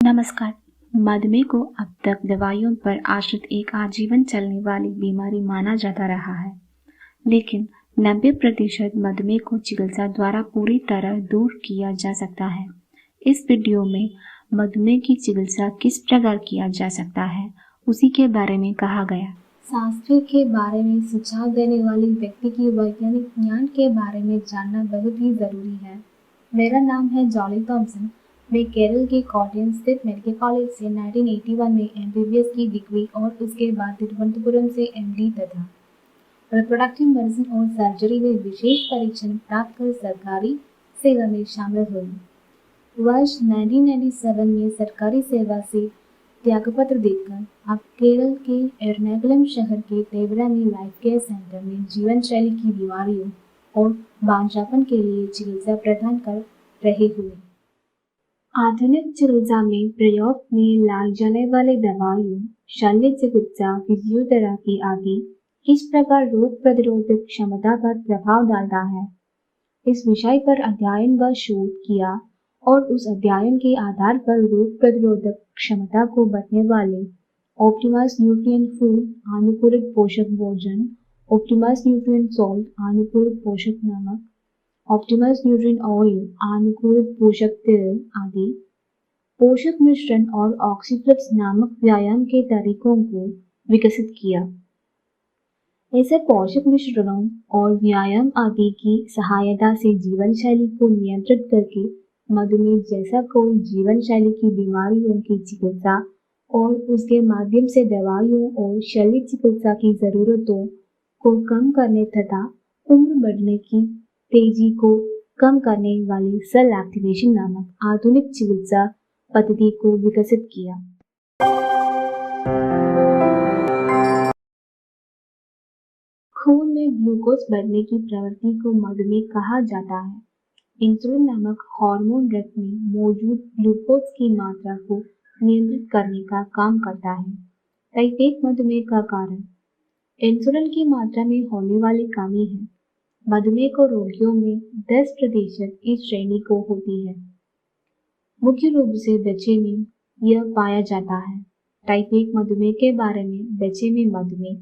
नमस्कार। मधुमेह को अब तक दवाइयों पर आश्रित एक आजीवन चलने वाली बीमारी माना जाता रहा है, लेकिन 90% मधुमेह को चिकित्सा द्वारा पूरी तरह दूर किया जा सकता है। इस वीडियो में मधुमेह की चिकित्सा किस प्रकार किया जा सकता है, उसी के बारे में कहा गया। स्वास्थ्य के बारे में सुझाव देने वाली व्यक्ति की वैज्ञानिक ज्ञान के बारे में जानना बहुत ही ज़रूरी है। मेरा नाम है जॉली थॉमसन। मैं केरल के कोट्टयम स्थित मेडिकल कॉलेज से 1981 में MBBS की डिग्री और उसके बाद तिरुवनंतपुरम से MD तथा रिप्रोडक्टिव मेडिसिन और सर्जरी में विशेष परीक्षण प्राप्त कर सरकारी सेवा में शामिल हुई। वर्ष 1997 में सरकारी सेवा से त्यागपत्र देकर अब केरल के एर्नाकुलम शहर के तेवरा में लाइफ केयर सेंटर में जीवन शैली की बीमारियों और बांझापन के लिए चिकित्सा प्रदान कर रहे हुए। आधुनिक चिकित्सा में प्रयोग में लाई जाने वाली दवाइयों, शल्य चिकित्सा, फिजियोथेरेपी आदि किस प्रकार रोग प्रतिरोधक क्षमता पर प्रभाव डालता है, इस विषय पर अध्ययन व शोध किया और उस अध्ययन के आधार पर रोग प्रतिरोधक क्षमता को बढ़ने वाले ऑप्टिमस न्यूट्रिएंट फूड अनुकूलित पोषक भोजन, ऑप्टिमस न्यूट्रिएंट सॉल्ट अनुकूलित पोषक नमक, ऑप्टिमस न्यूट्रिएंट ऑयल अनुकूलित पोषक तेल आदि पोषक मिश्रण और ऑक्सीफ्लिक्स नामक व्यायाम के तरीकों को विकसित किया। ऐसे पोषक मिश्रणों और व्यायाम आदि की सहायता से जीवन शैली को नियंत्रित करके मधुमेह जैसा कोई जीवन शैली की बीमारियों की चिकित्सा और उसके माध्यम से दवाइयों और शल्य चिकित्सा की जरूरतों को कम करने तथा उम्र बढ़ने की तेजी को कम करने वाली सेल एक्टिवेशन नामक आधुनिक चिकित्सा पद्धति को विकसित किया। खून में ग्लूकोज बढ़ने की प्रवृत्ति को मधुमेह कहा जाता है। इंसुलिन नामक हार्मोन रक्त में मौजूद ग्लूकोज की मात्रा को नियंत्रित करने का काम करता है। टाइप 1 मधुमेह का कारण इंसुलिन की मात्रा में होने वाली कमी है। मधुमेह को रोगियों में 10% इस श्रेणी को होती है। मुख्य रूप से बच्चे में यह पाया जाता है। टाइप 1 मधुमेह के बारे में बच्चे में मधुमेह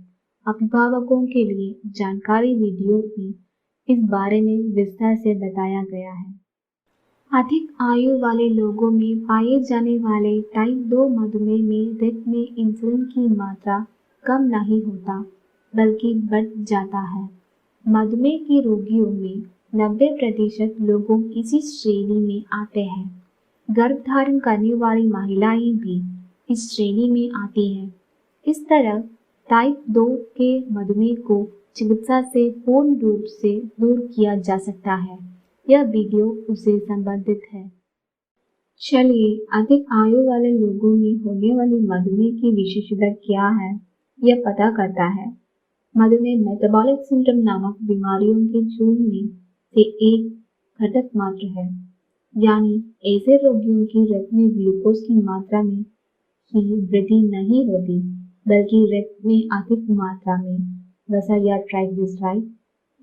अभिभावकों के लिए जानकारी वीडियो में इस बारे में विस्तार से बताया गया है। अधिक आयु वाले लोगों में पाए जाने वाले टाइप 2 मधुमेह में रक्त में इंसुलिन की मात्रा कम नहीं होता बल्कि बढ़ जाता है। मधुमेह के रोगियों में 90% लोगों इसी श्रेणी में आते हैं। गर्भधारण करने वाली महिलाएं भी इस श्रेणी में आती हैं। इस तरह टाइप 2 के मधुमेह को चिकित्सा से पूर्ण रूप से दूर किया जा सकता है। यह वीडियो उससे संबंधित है। चलिए अधिक आयु वाले लोगों में होने वाली मधुमेह की विशेषता क्या है, यह पता करता है। मधुमेह मेटाबॉलिक सिंड्रोम नामक बीमारियों के झुंड में से एक घटक मात्र है, यानी ऐसे रोगियों की रक्त में ग्लूकोज की मात्रा में ही वृद्धि नहीं होती, बल्कि रक्त में अधिक मात्रा में वसा या ट्राइग्लिसराइड,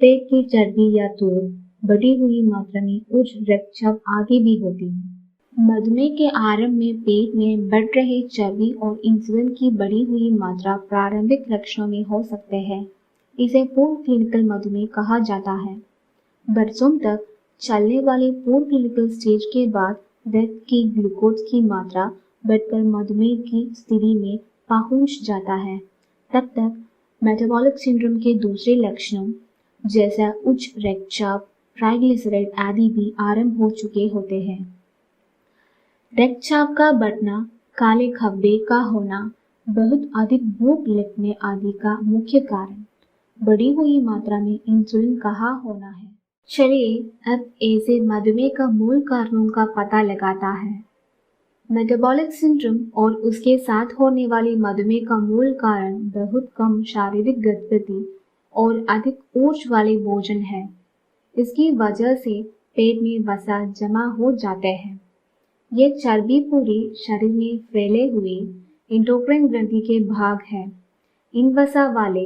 पेट की चर्बी या तूर, बढ़ी हुई मात्रा में उच्च रक्तचाप आदि भी होती है। मधुमेह के आरंभ में पेट में बढ़ रहे चर्बी और इंसुलिन की बढ़ी हुई मात्रा प्रारंभिक लक्षणों में हो सकते हैं। इसे पूर्व क्लिनिकल मधुमेह कहा जाता है। बरसों तक चलने वाले पूर्व क्लिनिकल स्टेज के बाद रक्त की ग्लूकोज की मात्रा बढ़कर मधुमेह की स्थिति में पहुंच जाता है। तब तक मेटाबॉलिक सिंड्रोम के दूसरे लक्षणों जैसा उच्च रक्तचाप, ट्राइग्लिसराइड आदि भी आरंभ हो चुके होते हैं। रक्तचाप का बढ़ना, काले धब्बे का होना, बहुत अधिक भूख लगने आदि का मुख्य कारण बढ़ी हुई मात्रा में इंसुलिन कहाँ होना है। चलिए अब ऐसे मधुमेह का मूल कारणों का पता लगाता है। मेटाबॉलिक सिंड्रोम और उसके साथ होने वाली मधुमेह का मूल कारण बहुत कम शारीरिक गतिविधि और अधिक ऊर्जा वाले भोजन है। इसकी वजह से पेट में वसा जमा हो जाते हैं। ये चर्बी पूरे शरीर में फैले हुए एंडोक्राइन ग्रंथि के भाग है। इन वसा वाले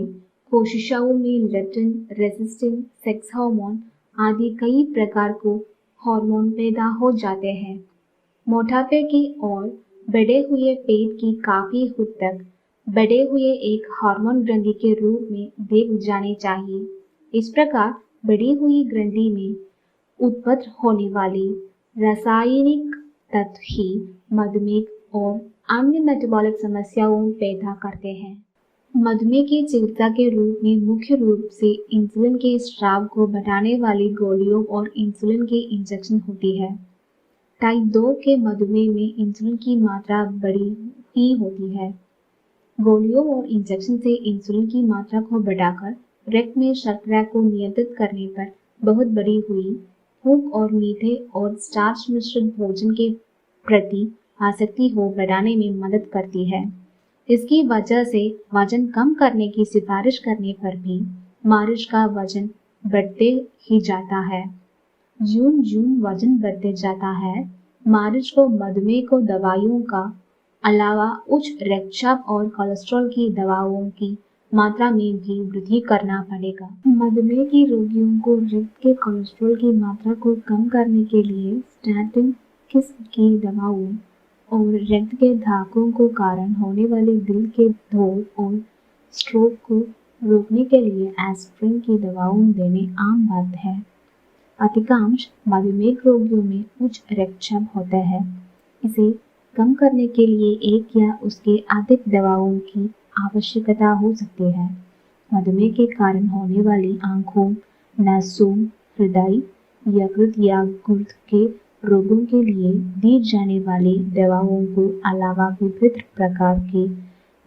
कोशिकाओं में लेप्टिन, रेसिस्टिन, सेक्स हार्मोन आदि कई प्रकार को हार्मोन पैदा हो जाते हैं। मोटापे की और बढ़े हुए पेट की काफी हद तक बढ़े हुए एक हार्मोन ग्रंथि के रूप में देख जानी चाहिए। इस प्रकार बढ़ी हुई ग्रंथि में उत्पन्न होने वाली रासायनिक तत्व ही मधुमेह और अन्य मेटाबॉलिक समस्याओं पैदा करते हैं। मधुमेह की चिकित्सा के रूप में मुख्य रूप से इंसुलिन के स्राव को बढ़ाने वाली गोलियों और इंसुलिन के इंजेक्शन होती है। टाइप 2 के मधुमेह में इंसुलिन की मात्रा बड़ी ही होती है। गोलियों और इंजेक्शन से इंसुलिन की मात्रा को बढ़ाकर रक्त में शर्करा को नियंत्रित करने पर बहुत बढ़ी हुई भूख और मीठे और स्टार्च मिश्रित भोजन के प्रति आसक्ति को बढ़ाने में मदद करती है। इसकी वजह से वजन कम करने की सिफारिश करने पर भी मरीज का वजन बढ़ते ही जाता है। जून वजन बढ़ते जाता है। मरीज को मधुमेह को दवाइयों का अलावा उच्च रक्तचाप और कोलेस्ट्रॉल की दवाओं की मात्रा में भी वृद्धि करना पड़ेगा। मधुमेह के रोगियों को रक्त के कोलेस्ट्रॉल की मात्रा को कम करने के लिए स्टैटिन किस्म की दवाओं और रक्त के धक्कों को कारण होने वाले दिल के धोख और स्ट्रोक को रोकने के लिए एस्पिरिन की दवाओं देने आम बात है। अधिकांश मधुमेह रोगियों में उच्च रक्तचाप होता है। इसे कम करने के लिए एक या उसके अधिक दवाओं की आवश्यकता हो सकती है। मधुमेह के कारण होने वाली आंखों, नसों, हृदय, यकृत या गुर्दे के रोगों के लिए दी जाने वाली दवाओं को अलावा विभिन्न प्रकार के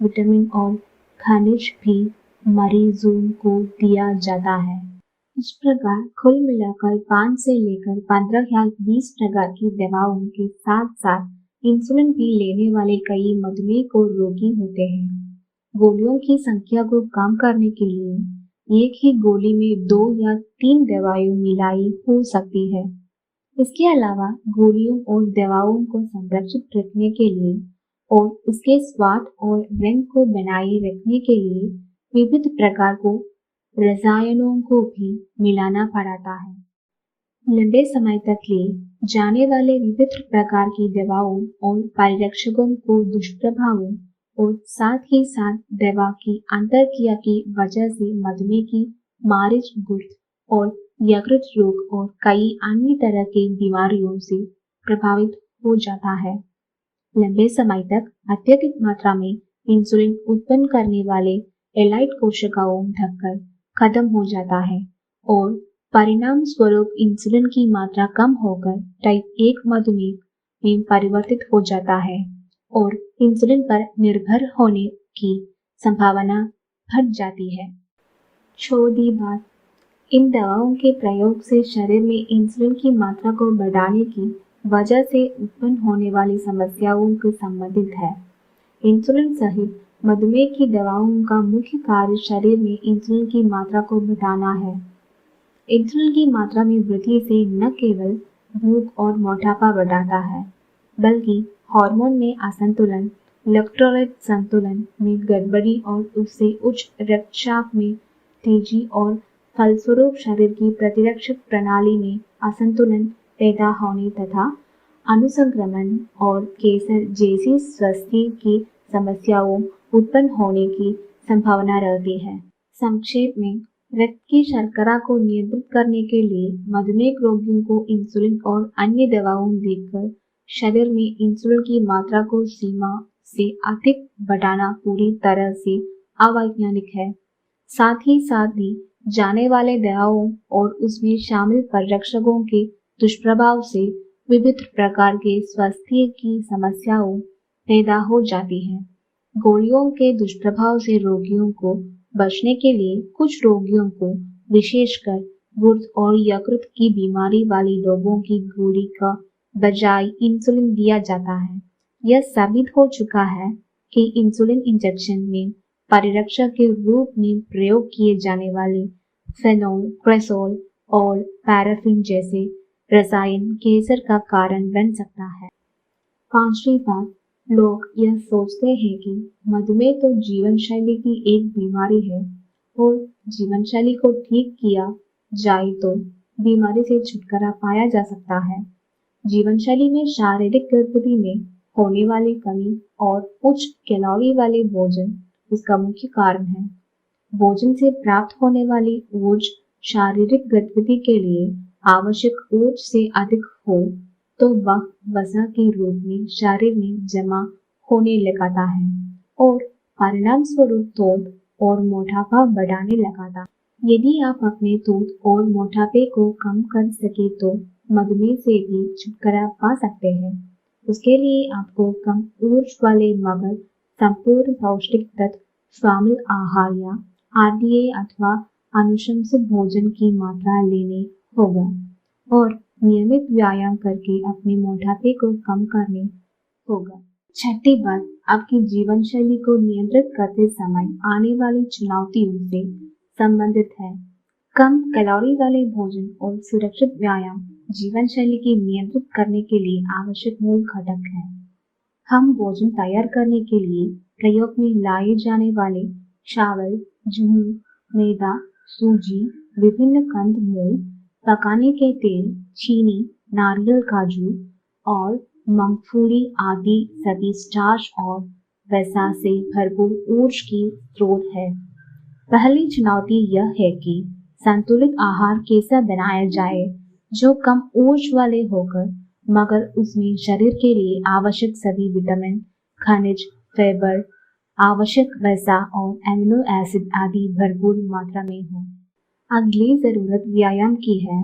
विटामिन और खनिज भी मरीजों को दिया जाता है। इस प्रकार कुल मिलाकर 5 से लेकर 15 या 20 प्रकार की दवाओं के साथ साथ इंसुलिन भी लेने वाले कई मधुमेह को रोगी होते हैं। गोलियों की संख्या को कम करने के लिए एक ही गोली में 2 या 3 दवाएं मिलाई हो सकती है। इसके अलावा गोलियों और दवाओं को संरक्षित रखने के लिए और उसके स्वाद और रंग को बनाए रखने के लिए विविध प्रकार को रसायनों को भी मिलाना पड़ता है। लंबे समय तक ले जाने वाले विविध प्रकार की दवाओं और परिरक्षकों को दुष्प्रभावों और साथ ही साथ दवा की अंतरक्रिया की वजह से मधुमेह की मरीज गुर्दे और यकृत रोग और कई अन्य तरह की बीमारियों से प्रभावित हो जाता है। लंबे समय तक अत्यधिक मात्रा में इंसुलिन उत्पन्न करने वाले एलाइट कोशिकाओं ढककर खत्म हो जाता है और परिणाम स्वरूप इंसुलिन की मात्रा कम होकर टाइप 1 मधुमेह में परिवर्तित हो जाता है और इंसुलिन पर निर्भर होने की संभावना बढ़ जाती है। चौथी बात, इन दवाओं के प्रयोग से शरीर में इंसुलिन की मात्रा को बढ़ाने की वजह से उत्पन्न होने वाली समस्याओं से संबंधित है। इंसुलिन सहित मधुमेह की दवाओं का मुख्य कार्य शरीर में इंसुलिन की मात्रा को बढ़ाना है। इंसुलिन की मात्रा में वृद्धि से न केवल भूख और मोटापा बढ़ाता है, बल्कि हार्मोन में असंतुलन, इलेक्ट्रोलाइट संतुलन में गड़बड़ी और उससे उच्च रक्तचाप में तेजी और फलस्वरूप शरीर की प्रतिरक्षक प्रणाली में असंतुलन पैदा होने तथा अनुसंक्रमण और कैंसर जैसी स्वास्थ्य की समस्याओं उत्पन्न होने की संभावना रहती है। संक्षेप में, रक्त की शर्करा को नियंत्रित करने के लिए मधुमेह रोगियों को इंसुलिन और अन्य दवाओं देकर शरीर में इंसुलिन की मात्रा को सीमा से अधिक बढ़ाना पूरी तरह से अवैज्ञानिक है। साथ ही जाने वाले दवाओं और उसमें शामिल परिरक्षकों के दुष्प्रभाव से विविध प्रकार के स्वास्थ्य की समस्याओं पैदा हो जाती हैं। गोलियों के दुष्प्रभाव से रोगियों को बचने के लिए कुछ रोगियों को, विशेषकर गुर्दे और यकृत की बीमारी वाले लोगों की गोली का बजाय इंसुलिन दिया जाता है। यह साबित हो चुका है कि इंसुलिन इंजेक्शन में परिरक्षक के रूप में प्रयोग किए जाने वाले फेनोल, क्रेसोल और पैराफिन जैसे रसायन कैंसर का कारण बन सकता है। पांचवी बात, लोग यह सोचते हैं कि मधुमेह तो जीवन शैली की एक बीमारी है और जीवन शैली को ठीक किया जाए तो बीमारी से छुटकारा पाया जा सकता है। जीवन शैली में शारीरिक गतिविधि में होने वाली कमी और उच्च कैलोरी वाले भोजन इसका मुख्य कारण है। भोजन से प्राप्त होने वाली ऊर्जा शारीरिक गतिविधि के लिए आवश्यक ऊर्जा से अधिक हो तो वह वसा के रूप में शरीर में जमा होने लगता है और परिणाम स्वरूप तोंद और मोटापा बढ़ाने लगता है। यदि आप अपने तोंद और मोटापे को कम कर सके तो मधुमेह से भी छुटकारा पा सकते हैं। उसके लिए आपको कम ऊर्जा वाले मगर संपूर्ण पौष्टिक तत्व शामिल आहार या आरडीए अथवा अनुशंसित भोजन की मात्रा लेने होगा और नियमित व्यायाम करके अपने मोटापे को कम करने होगा। छठी बात आपकी जीवन शैली को नियंत्रित करते समय आने वाली चुनौतियों से संबंधित है। कम कैलोरी वाले भोजन और सुरक्षित व्यायाम जीवन शैली की नियंत्रित करने के लिए आवश्यक मूल घटक है। हम भोजन तैयार करने के लिए प्रयोग में लाए जाने वाले चावल, गेहूं, मैदा, सूजी, विभिन्न कंदमूल, पकाने के तेल, चीनी, नारियल, काजू और मूंगफली आदि सभी स्टार्च और वसा से भरपूर ऊर्जा की स्रोत है। पहली चुनौती यह है कि संतुलित आहार कैसे बनाया जाए जो कम ऊर्जा वाले होकर मगर उसमें शरीर के लिए आवश्यक सभी विटामिन, खनिज, फाइबर, आवश्यक वसा और एमिनो एसिड आदि भरपूर मात्रा में हो। अगली जरूरत व्यायाम की है।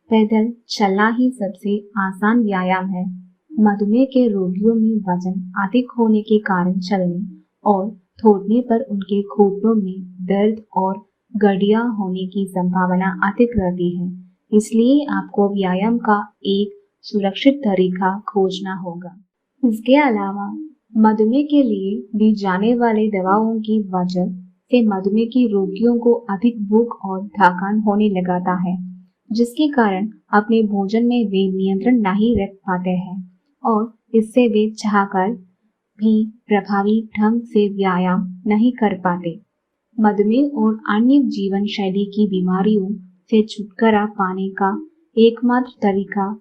पैदल चलना ही सबसे आसान व्यायाम है। मधुमेह के रोगियों में वजन अधिक होने के कारण चलने और थोड़ने पर उनके घुटनों में दर्द और गठिया होने की संभावना अधिक रहती है। इसलिए आपको व्यायाम का एक सुरक्षित तरीका खोजना होगा। इसके अलावा मधुमेह के लिए दी जाने वाली दवाओं की वजह से मधुमेह के रोगियों को अधिक भूख और थकान होने लगता है, जिसके कारण अपने भोजन में वे नियंत्रण नहीं रख पाते हैं और इससे वे चाहकर भी प्रभावी ढंग से व्यायाम नहीं कर पाते। मधुमेह और अन्य जीवन शैली की बीमारियों से छुटकारा पाने का एकमात्र तरीका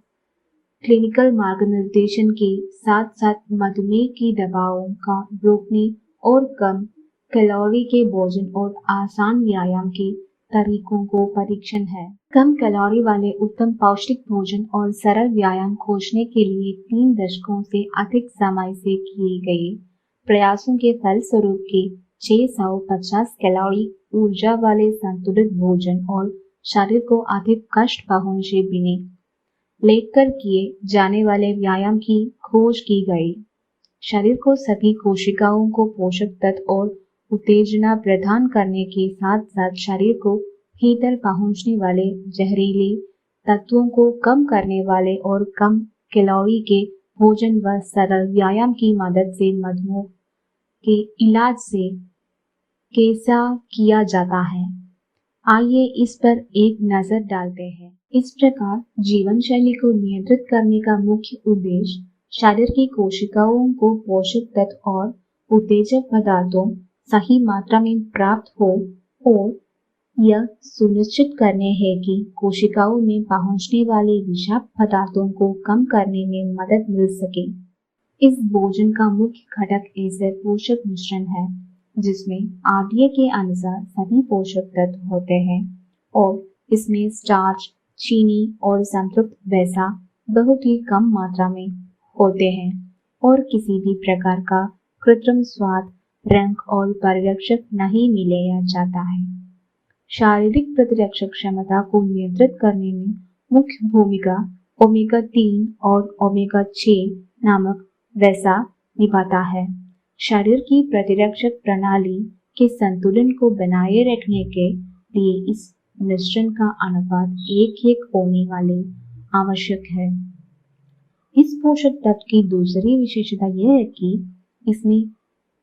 क्लिनिकल मार्गनिर्देशन के साथ साथ मधुमेह की दवाओं का रोकने और कम कैलोरी के भोजन और आसान व्यायाम के तरीकों को परीक्षण है। कम कैलोरी वाले उत्तम पौष्टिक भोजन और सरल व्यायाम खोजने के लिए 3 दशकों से अधिक समय से किए गए प्रयासों के फलस्वरूप के 650 कैलोरी ऊर्जा वाले संतुलित भोजन और शरीर को अधिक कष्ट पहुंचे बिना लेटकर किए जाने वाले व्यायाम की खोज की गई। शरीर को सभी कोशिकाओं को पोषक तत्व और उत्तेजना प्रदान करने के साथ साथ शरीर को भीतर पहुंचने वाले जहरीले तत्वों को कम करने वाले और कम कैलोरी के भोजन व सरल व्यायाम की मदद से मधुमेह के इलाज से कैसा किया जाता है, आइए इस पर एक नजर डालते हैं। इस प्रकार जीवन शैली को नियंत्रित करने का मुख्य उद्देश्य शरीर की कोशिकाओं को पोषक तत्व और उत्तेजक पदार्थों सही मात्रा में प्राप्त हो और यह सुनिश्चित करने है कि कोशिकाओं में पहुंचने वाले विषाक्त पदार्थों को कम करने में मदद मिल सके। इस भोजन का मुख्य घटक ऐसे पोषक मिश्रण है जिसमें आरडीए के अनुसार सभी पोषक तत्व होते हैं और इसमें स्टार्च, चीनी और संतृप्त वसा बहुत ही कम मात्रा में होते हैं और किसी भी प्रकार का कृत्रिम स्वाद, रंग और परिरक्षक नहीं मिलाया जाता है। शारीरिक प्रतिरक्षक क्षमता को नियंत्रित करने में मुख्य भूमिका ओमेगा 3 और ओमेगा 6 नामक वसा निभाता है। शरीर की प्रतिरक्षक प्रणाली के संतुलन को बनाए रखने के लिए इस मिश्रण का अनुपात 1:1 होने वाले आवश्यक है। इस पोषक तत्व की दूसरी विशेषता यह है कि इसमें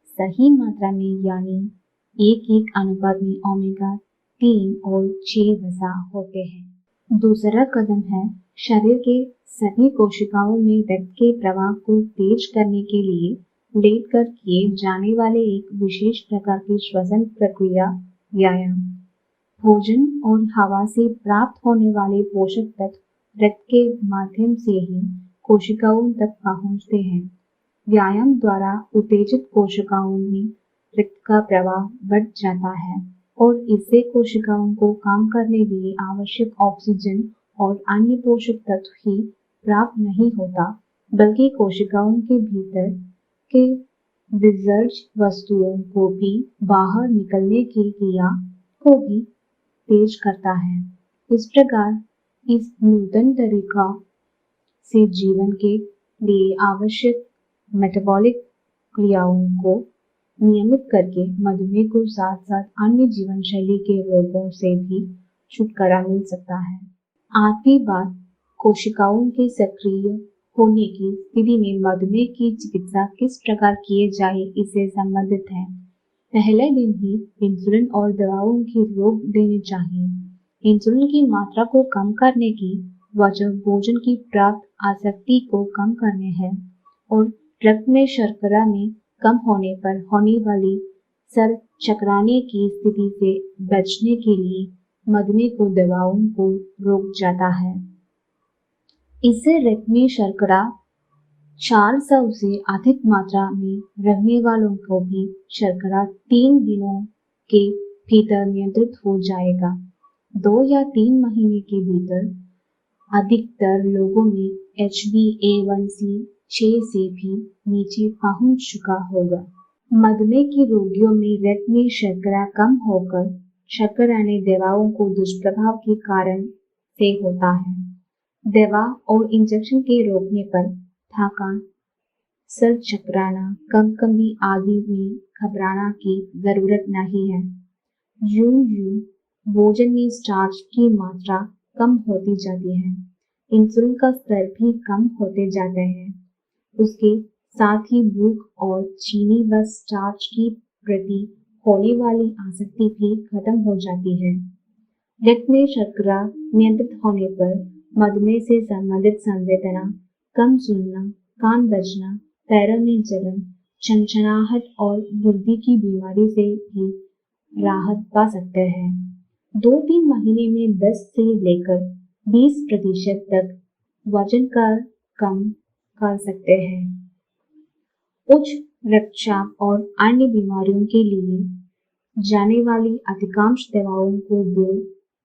सही मात्रा में यानी 1:1 अनुपात में ओमेगा 3 और 6 वसा होते हैं। दूसरा कदम है शरीर के सभी कोशिकाओं में रक्त के प्रवाह को तेज करने के लिए लेटकर किए जाने वाले एक विशेष प्रकार की श्वसन प्रक्रिया व्यायाम। भोजन और हवा से प्राप्त होने वाले पोषक तत्व रक्त के माध्यम से ही कोशिकाओं तक पहुंचते हैं। व्यायाम द्वारा उत्तेजित कोशिकाओं में रक्त का प्रवाह बढ़ जाता है और इससे कोशिकाओं को काम करने के लिए आवश्यक ऑक्सीजन और अन्य पोषक तत्व ही प्राप्त नहीं होता, बल्कि कोशिकाओं के भीतर के विसर्ज वस्तुओं को भी बाहर निकलने की क्रिया को भी तेज करता है। इस प्रकार इस नूतन तरीका से जीवन के लिए आवश्यक मेटाबॉलिक क्रियाओं को नियमित करके मधुमेह को साथ साथ अन्य जीवन शैली के रोगों से भी छुटकारा मिल सकता है। आठवीं बात, कोशिकाओं के सक्रिय होने की स्थिति में मधुमेह की चिकित्सा किस प्रकार किए जाए इससे संबंधित है। पहले दिन ही इंसुलिन और दवाओं की रोक देनी चाहिए। इंसुलिन की मात्रा को कम करने की वजह भोजन की प्राप्त आसक्ति को कम करने है और रक्त में शर्करा में कम होने पर होने वाली सर चकराने की स्थिति से बचने के लिए मधुमेह को दवाओं को रोक जाता है। इससे रक्त में शर्करा 400 से अधिक मात्रा में रखने वालों को भी शर्करा 3 दिनों के भीतर नियंत्रित हो जाएगा। 2 या 3 महीने के भीतर अधिकतर लोगों में HbA1c 6 से भी नीचे पहुंच चुका होगा। मधुमेह के रोगियों में रक्त में शर्करा कम होकर शर्कराने दवाओं को दुष्प्रभाव के कारण से होता है। दवा और इंजेक्शन के रोकने पर थकान, सर चकराना, कंपकंपी आदि में घबराना की जरूरत नहीं है। यूं भोजन में स्टार्च की मात्रा कम होती जाती है, इंसुलिन का स्तर भी कम होते जाते हैं। उसके साथ ही भूख और चीनी व स्टार्च की प्रति होने वाली आसक्ति भी खत्म हो जाती है। रक्त में शर्करा नियंत्रित होने पर मधुमेह से संबंधित संवेदना, कम सुनना, कान बजना, पैरों में जलन, छनछनाहट और गुर्दे की बीमारी से भी राहत पा सकते हैं। 2-3 महीने में 10 से लेकर 20% तक वजन कम कर सकते हैं। उच्च रक्तचाप और अन्य बीमारियों के लिए जाने वाली अधिकांश दवाओं को 2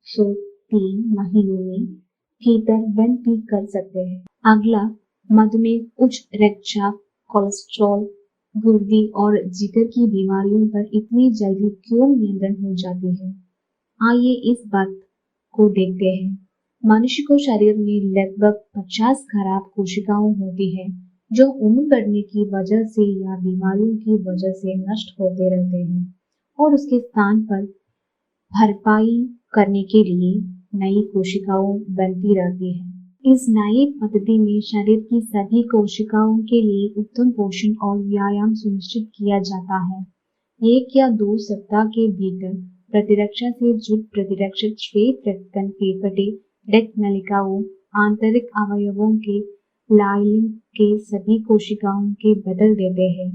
से 3 महीनों में भीतर बंद भी कर सकते हैं। अगला, मधुमेह, उच्च रक्तचाप, कोलेस्ट्रॉल, गुर्दे और जिगर की बीमारियों पर इतनी जल्दी क्यों नियंत्रण हो जाती है? आइए इस बात को देखते हैं। मनुष्य को शरीर में लगभग 50 खराब कोशिकाएं होती हैं, जो उम्र बढ़ने की वजह से या बीमारियों की वजह से नष्ट होते रहते हैं और उसके स्थान पर भरपाई करने के लिए नई कोशिकाएं बनती रहती हैं। इस नई पद्धति में शरीर की सभी कोशिकाओं के लिए उत्तम पोषण और व्यायाम सुनिश्चित किया जाता है। 1 या 2 सप्ताह के भीतर प्रतिरक्षा से जुट प्रतिरक्षित श्वेत रक्तकण फेफड़े, रक्त नलिकाओं, आंतरिक अवयवों के लाइनिंग के सभी कोशिकाओं के बदल देते हैं।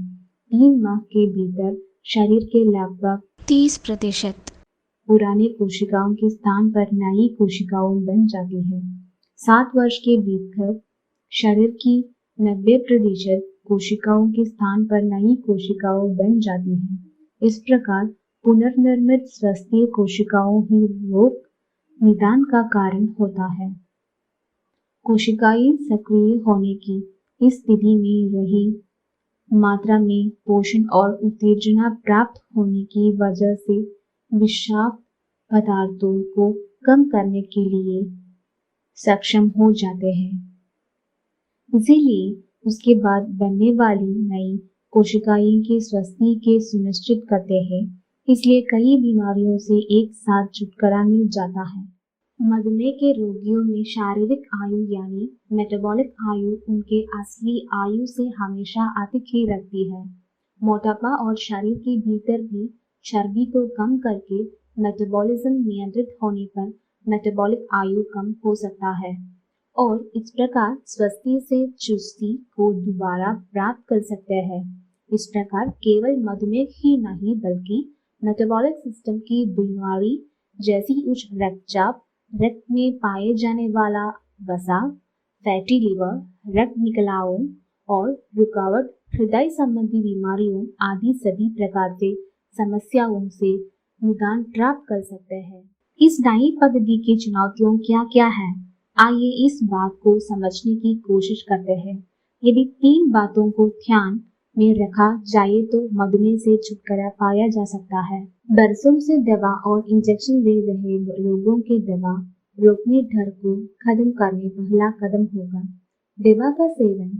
3 माह के भीतर शरीर के लगभग 30% पुराने कोशिकाओं के स्थान पर नई कोशिकाएं बन जाती है। 7 वर्ष के भीतर शरीर की 90% कोशिकाओं के स्थान पर नई कोशिकाएं बन जाती हैं। इस प्रकार पुनर्निर्मित स्वस्थ कोशिकाओं ही रोग निदान का कारण होता है। कोशिकाएं सक्रिय होने की इस स्थिति में रही मात्रा में पोषण और उत्तेजना प्राप्त होने की वजह से विषाक्त पदार्थों को कम करने के लिए सक्षम हो जाते हैं। इसीलिए उसके बाद बनने वाली नई कोशिकाएं के स्वास्थ्य के सुनिश्चित करते हैं। इसलिए कई बीमारियों से एक साथ छुटकारा मिल जाता है। मधुमेह के रोगियों में शारीरिक आयु यानी मेटाबॉलिक आयु उनके असली आयु से हमेशा अधिक ही रहती है। मोटापा और शरीर के भीतर भी चर्बी को कम करके मेटाबॉलिज्म नियंत्रित होने पर मेटाबॉलिक आयु कम हो सकता है और इस प्रकार स्वस्थी से चुस्ती को दोबारा प्राप्त कर सकते हैं। इस प्रकार केवल मधुमेह ही नहीं बल्कि मेटाबॉलिक सिस्टम की बीमारी जैसी उच्च रक्तचाप, रक्त में पाए जाने वाला वसा, फैटी लिवर, रक्त निकलाओं और रुकावट हृदय संबंधी बीमारियों आदि सभी प्रकार से समस्याओं से निदान प्राप्त कर सकते हैं। इस नई पद्धति की चुनौतियां क्या क्या हैं? आइए इस बात को समझने की कोशिश करते हैं। यदि 3 बातों को ध्यान में रखा जाए तो मधुमेह से छुटकारा पाया जा सकता है। बरसों से दवा और इंजेक्शन ले रहे लोगों के दवा रोकने डर को खत्म करने पहला कदम होगा। दवा का सेवन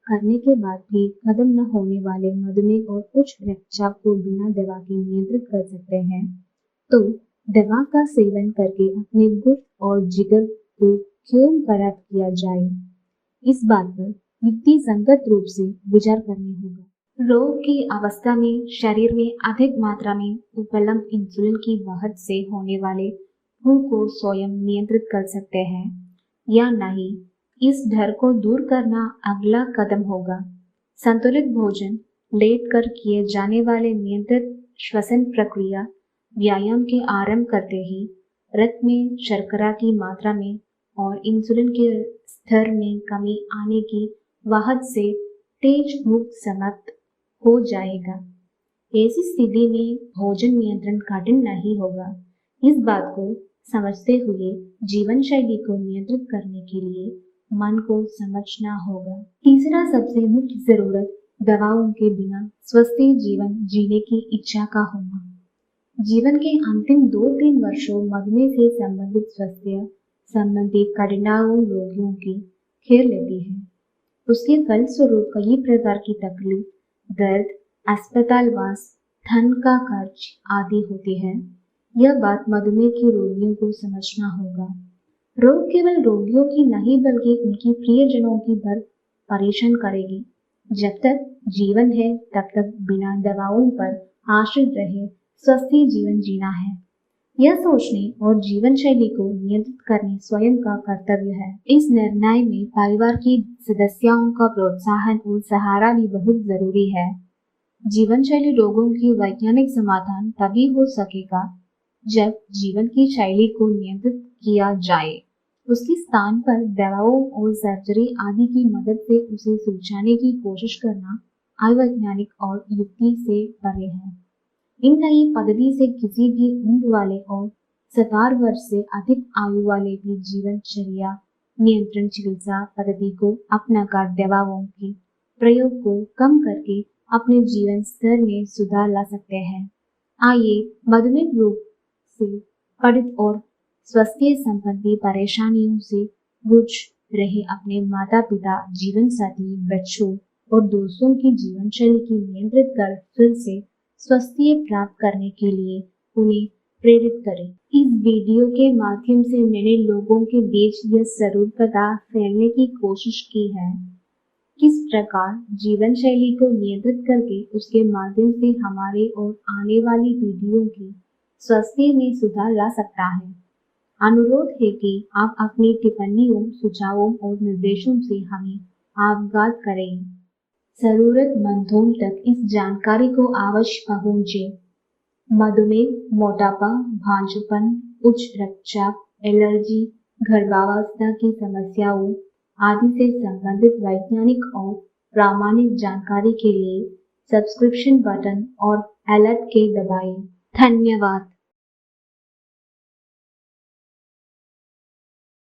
करने के बाद भी खत्म न होने वाले मधुमेह और उच्च रक्तचाप को बिना दवा के नियंत्रित कर सकते हैं। तो दवा का सेवन करके अपने गुर्द और जिगर को क्यों खराब किया जाए, इस बात पर युक्ति संगत रूप से विचार करनी होगा। रोग की अवस्था में शरीर में अधिक मात्रा में उपलब्ध इंसुलिन की वहत से होने वाले भूख को स्वयं नियंत्रित कर सकते हैं या नहीं, इस डर को दूर करना अगला कदम होगा। संतुलित भोजन, लेट कर किए जाने वाले नियंत्रित श्वसन प्रक्रिया, व्यायाम के आरंभ करते ही रक्त में शर्करा की मात्रा में और इंसुलिन के स्तर में कमी आने की वहत से तेज भूख समाप्त हो जाएगा। ऐसी स्थिति में भोजन नियंत्रण कठिन नहीं होगा। इस बात को समझते हुए जीवन शैली को नियंत्रित करने के लिए मन को समझना होगा। तीसरा सबसे मुख्य जरूरत दवाओं के बिना स्वस्थ जीवन जीने की इच्छा का होना। जीवन के अंतिम 2-3 वर्षों मधुमेह से संबंधित स्वास्थ्य संबंधी कठिनाइयों रोगियों की घेर लेती है। उसके फलस्वरूप कई प्रकार की तकलीफ, दर्द, अस्पतालवास, धन का खर्च आदि होती है। यह बात मधुमेह के रोगियों को समझना होगा। रोग केवल रोगियों की नहीं बल्कि उनकी प्रियजनों की भर परेशान करेगी। जब तक जीवन है तब तक बिना दवाओं पर आश्रित रहे स्वस्थ जीवन जीना है। यह सोचने और जीवन शैली को नियंत्रित करने स्वयं का कर्तव्य है। इस निर्णय में परिवार की सदस्यों का प्रोत्साहन और सहारा भी बहुत जरूरी है। जीवन शैली रोगों की वैज्ञानिक समाधान तभी हो सकेगा जब जीवन की शैली को नियंत्रित किया जाए। उसके स्थान पर दवाओं और सर्जरी आदि की मदद से उसे सुलझाने की कोशिश करना अवैज्ञानिक और युक्ति से परे है। इन नई पद्धति से किसी भी उम्र वाले और 70 वर्ष से अधिक आयु वाले भी जीवनचर्या नियंत्रण चिकित्सा पद्धति को अपनाकर दवाओं के प्रयोग को कम करके अपने जीवन स्तर में सुधार ला सकते हैं। आइए मधुमेह रोग से पीड़ित और स्वास्थ्य संबंधी परेशानियों से जूझ रहे अपने माता पिता, जीवन साथी, बच्चों और दोस्तों की जीवन शैली की नियंत्रित कर फिर से स्वास्थ्य प्राप्त करने के लिए उन्हें प्रेरित करें। इस वीडियो के माध्यम से मैंने लोगों के बीच यह जरूर पता फैलने की कोशिश की है किस प्रकार जीवन शैली को नियंत्रित करके उसके माध्यम से हमारे और आने वाली पीढ़ियों की स्वास्थ्य में सुधार ला सकता है। अनुरोध है कि आप अपनी टिप्पणियों, सुझावों और निर्देशों से हमें अवगत करें। जरूरतमंदों तक इस जानकारी को अवश्य पहुंचे। मधुमेह, मोटापा, भांजपन, उच्च रक्तचाप, एलर्जी, गर्भावस्था की समस्याओं आदि से संबंधित वैज्ञानिक और प्रामाणिक जानकारी के लिए सब्सक्रिप्शन बटन और अलर्ट के दबाएं। धन्यवाद।